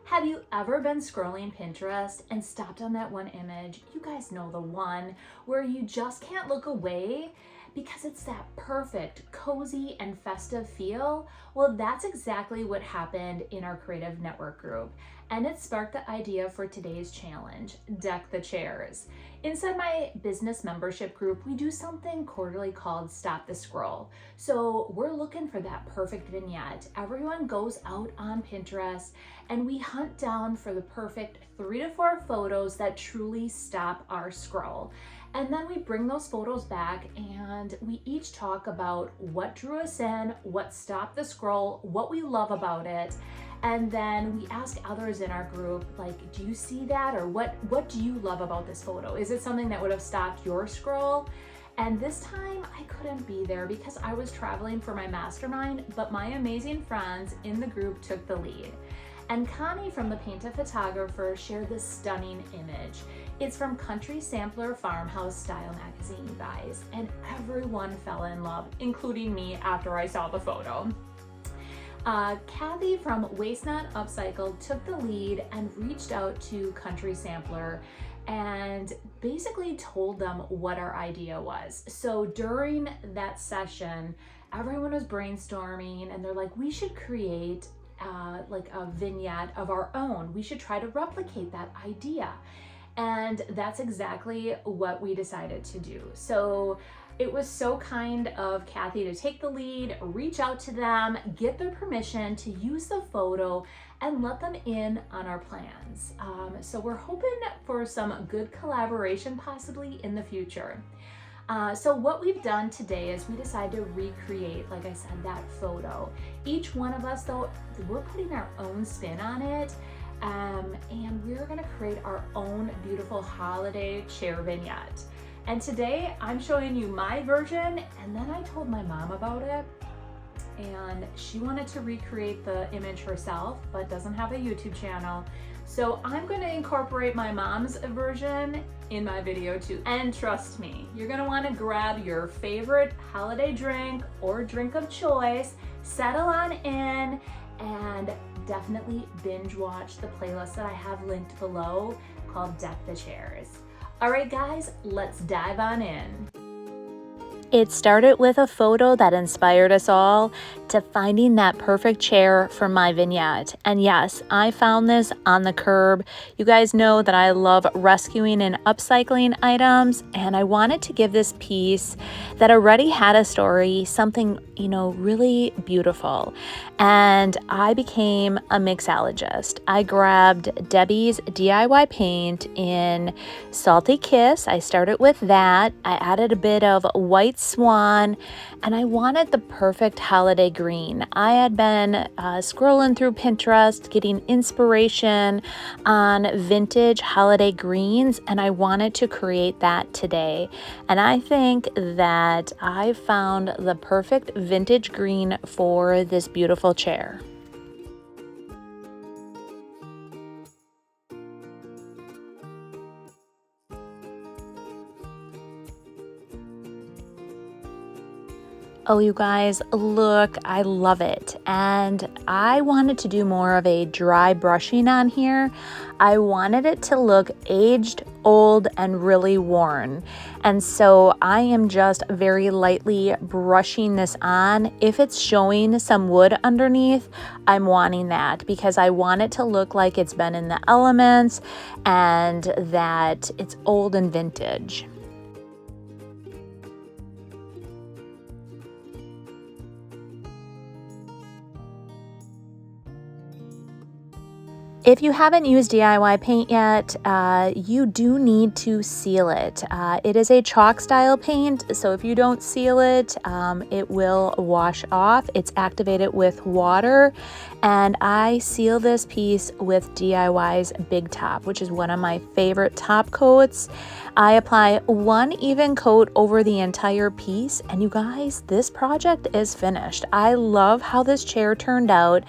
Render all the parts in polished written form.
Have you ever been scrolling Pinterest and stopped on that one image? You guys know the one where you just can't look away because it's that perfect, cozy, and festive feel. Well, that's exactly what happened in our creative network group, and it sparked the idea for today's challenge, Deck the Chairs. Inside my business membership group, we do something quarterly called Stop the Scroll. So we're looking for that perfect vignette. Everyone goes out on Pinterest and we hunt down for the perfect 3 to 4 photos that truly stop our scroll. And then we bring those photos back and we each talk about what drew us in, what stopped the scroll, what we love about it. And then we ask others in our group, like, do you see that? Or what do you love about this photo? Is it something that would have stopped your scroll? And this time I couldn't be there because I was traveling for my mastermind, but my amazing friends in the group took the lead. And Connie from the Paint a Photographer shared this stunning image. It's from Country Sampler Farmhouse Style magazine, you guys, and everyone fell in love, including me after I saw the photo. Kathy from Waste Not Upcycled took the lead and reached out to Country Sampler and basically told them what our idea was. So during that session, everyone was brainstorming and they're like, we should create like a vignette of our own. We should try to replicate that idea. And that's exactly what we decided to do. So it was so kind of Kathy to take the lead, reach out to them, get their permission to use the photo and let them in on our plans. So we're hoping for some good collaboration possibly in the future. So what we've done today is we decided to recreate, like I said, that photo. Each one of us though, we're putting our own spin on it. And we're gonna create our own beautiful holiday chair vignette. And today I'm showing you my version, and then I told my mom about it and she wanted to recreate the image herself, but doesn't have a YouTube channel. So I'm gonna incorporate my mom's version in my video too. And trust me, you're gonna wanna grab your favorite holiday drink or drink of choice, settle on in, and definitely binge watch the playlist that I have linked below called Deck the Chairs. All right, guys, let's dive on in. It started with a photo that inspired us all to finding that perfect chair for my vignette. And yes, I found this on the curb. You guys know that I love rescuing and upcycling items, and I wanted to give this piece that already had a story, something, really beautiful. And I became a mixologist. I grabbed Debbie's DIY paint in Salty Kiss. I started with that. I added a bit of White Swan, and I wanted the perfect holiday green. I had been scrolling through Pinterest, getting inspiration on vintage holiday greens, and I wanted to create that today. And I think that I found the perfect vintage green for this beautiful chair. Oh, you guys, look, I love it. And I wanted to do more of a dry brushing on here. I wanted it to look aged, old, and really worn. And so I am just very lightly brushing this on. If it's showing some wood underneath, I'm wanting that because I want it to look like it's been in the elements and that it's old and vintage. If you haven't used DIY paint yet, you do need to seal it. It is a chalk style paint, so if you don't seal it, it will wash off. It's activated with water, and I seal this piece with DIY's Big Top, which is one of my favorite top coats. I apply one even coat over the entire piece, and you guys, this project is finished. I love how this chair turned out,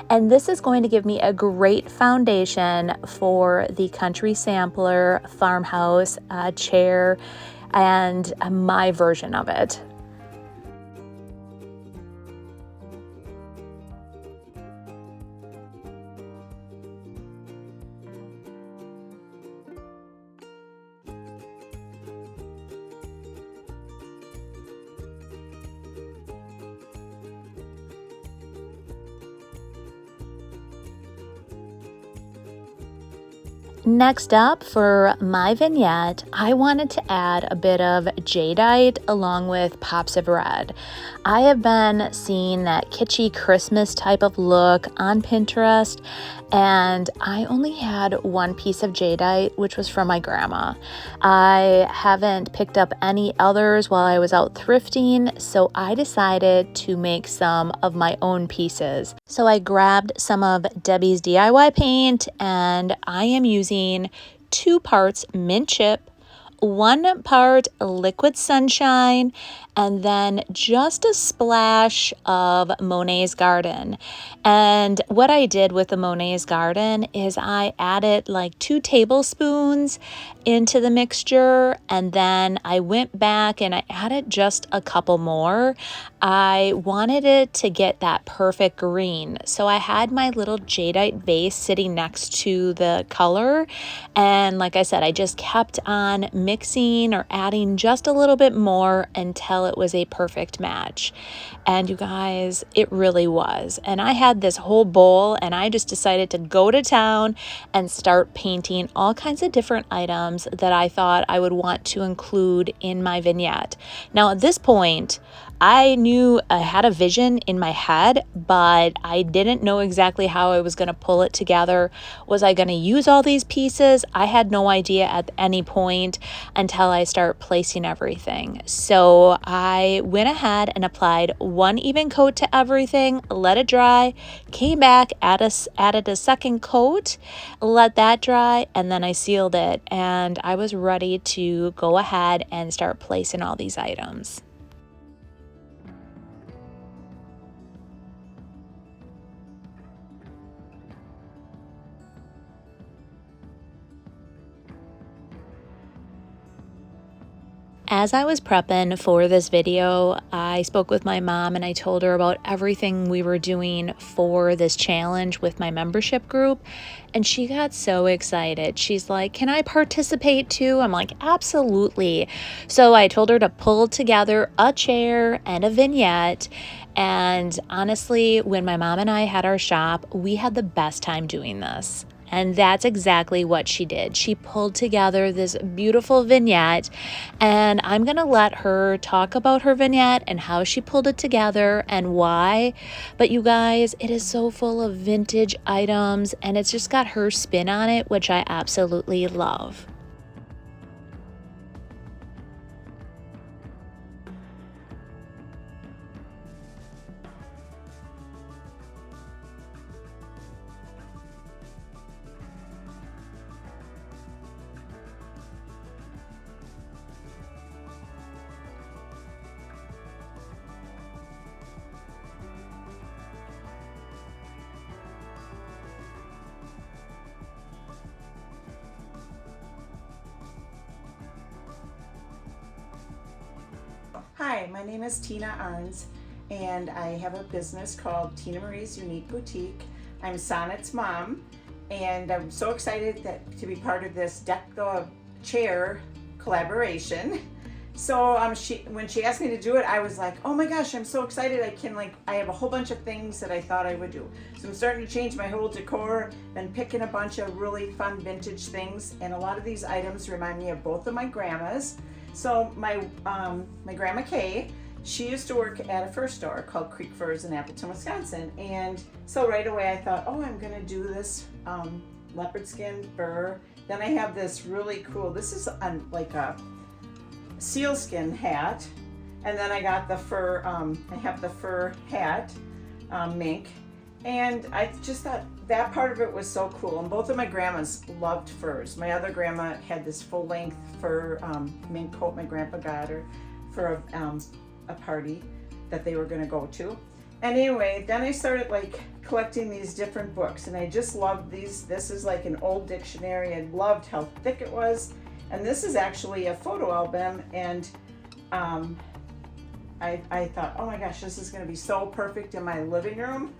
and this is going to give me a great foundation for the Country Sampler Farmhouse chair and my version of it. Next up for my vignette, I wanted to add a bit of jadeite along with pops of red. I have been seeing that kitschy Christmas type of look on Pinterest, and I only had one piece of jadeite, which was from my grandma. I haven't picked up any others while I was out thrifting, so I decided to make some of my own pieces. So I grabbed some of Debbie's DIY paint, and I am using 2 parts mint chip, 1 part liquid sunshine, and then just a splash of Monet's Garden. And what I did with the Monet's Garden is I added like 2 tablespoons into the mixture, and then I went back and I added just a couple more. I wanted it to get that perfect green, so I had my little jadeite vase sitting next to the color, and like I said, I just kept on mixing or adding just a little bit more until it was a perfect match. And you guys, it really was. And I had this whole bowl, and I just decided to go to town and start painting all kinds of different items that I thought I would want to include in my vignette. Now at this point, I knew I had a vision in my head, but I didn't know exactly how I was going to pull it together. Was I going to use all these pieces? I had no idea at any point until I start placing everything. So I went ahead and applied 1 even coat to everything, let it dry, came back, added a second coat, let that dry, and then I sealed it, and I was ready to go ahead and start placing all these items. As I was prepping for this video, I spoke with my mom and I told her about everything we were doing for this challenge with my membership group, and she got so excited. She's like, "Can I participate too?" I'm like, "Absolutely." So I told her to pull together a chair and a vignette, and honestly, when my mom and I had our shop, we had the best time doing this. And that's exactly what she did. She pulled together this beautiful vignette, and I'm gonna let her talk about her vignette and how she pulled it together and why. But you guys, it is so full of vintage items, and it's just got her spin on it, which I absolutely love. Hi, my name is Tina Arns, and I have a business called Tina Marie's Unique Boutique. I'm Sonnet's mom, and I'm so excited to be part of this Deck the Chair collaboration. So when she asked me to do it, I was like, oh my gosh, I'm so excited. I have a whole bunch of things that I thought I would do. So I'm starting to change my whole decor and picking a bunch of really fun vintage things, and a lot of these items remind me of both of my grandmas. So my grandma Kay, she used to work at a fur store called Creek Furs in Appleton, Wisconsin. And so right away I thought, oh, I'm gonna do this leopard skin fur. Then I have this really cool, this is like a sealskin hat. And then I got the fur, I have the fur hat, mink. And I just thought that part of it was so cool. And both of my grandmas loved furs. My other grandma had this full-length fur mink coat my grandpa got her for a party that they were going to go to. And anyway, then I started like collecting these different books, and I just loved these. This is like an old dictionary. I loved how thick it was. And this is actually a photo album, and I thought, oh my gosh, this is going to be so perfect in my living room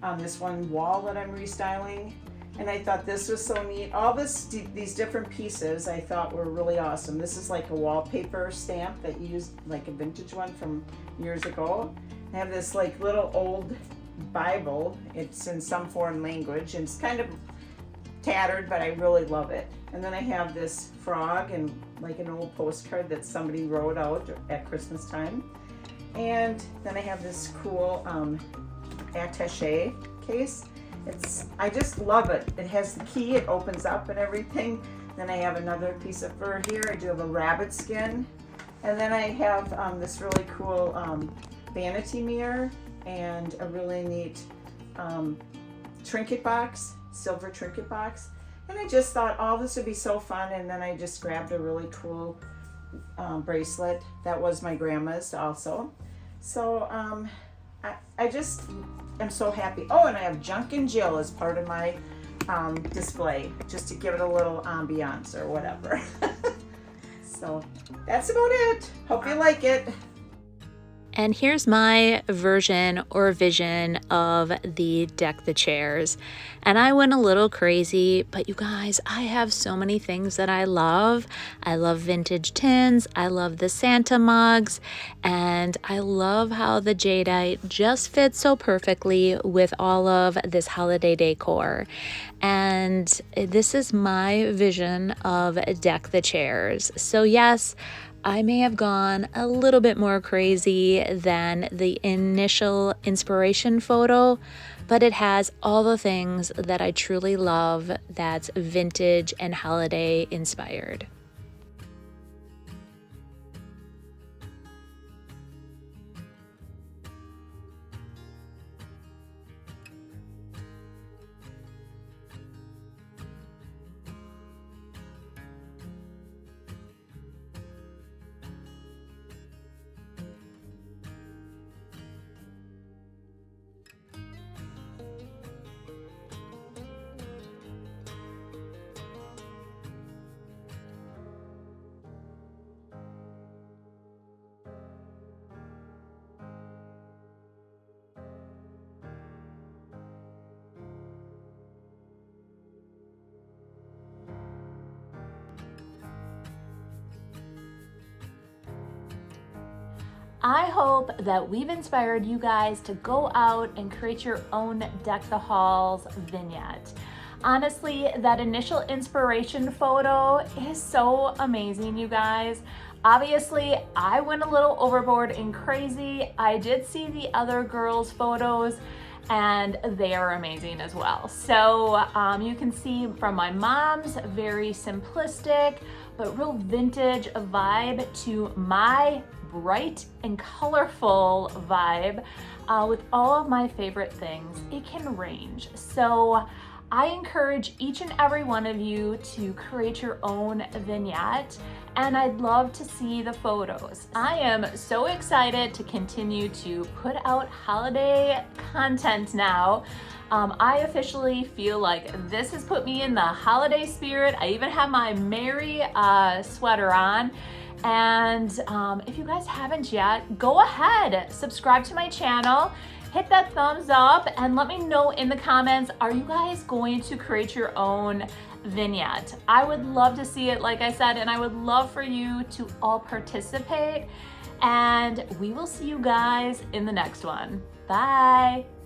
on this one wall that I'm restyling. And I thought this was so neat. All these different pieces I thought were really awesome. This is like a wallpaper stamp that you used, like a vintage one from years ago. I have this like little old Bible. It's in some foreign language, and it's kind of tattered, but I really love it. And then I have this frog and like an old postcard that somebody wrote out at Christmas time. And then I have this cool attaché case. I just love it. It has the key, it opens up and everything. Then I have another piece of fur here. I do have a rabbit skin. And then I have this really cool vanity mirror and a really neat trinket box, silver trinket box. And I just thought all this would be so fun, and then I just grabbed a really cool bracelet that was my grandma's also. So I just am so happy. Oh, and I have Junk and Jill as part of my display, just to give it a little ambiance or whatever. So that's about it. Hope you like it. And here's my version or vision of the Deck the Chairs. And I went a little crazy, but you guys, I have so many things that I love. I love vintage tins, I love the Santa mugs, and I love how the jadeite just fits so perfectly with all of this holiday decor. And this is my vision of Deck the Chairs. So yes, I may have gone a little bit more crazy than the initial inspiration photo, but it has all the things that I truly love that's vintage and holiday inspired. I hope that we've inspired you guys to go out and create your own Deck the Halls vignette. Honestly, that initial inspiration photo is so amazing, you guys. Obviously, I went a little overboard and crazy. I did see the other girls' photos and they are amazing as well. So you can see from my mom's very simplistic but real vintage vibe to my bright and colorful vibe with all of my favorite things. It can range. So I encourage each and every one of you to create your own vignette, and I'd love to see the photos. I am so excited to continue to put out holiday content now. I officially feel like this has put me in the holiday spirit. I even have my Merry sweater on. And if you guys haven't yet, go ahead, subscribe to my channel, hit that thumbs up, and let me know in the comments, are you guys going to create your own vignette? I would love to see it, like I said, and I would love for you to all participate. And we will see you guys in the next one. Bye.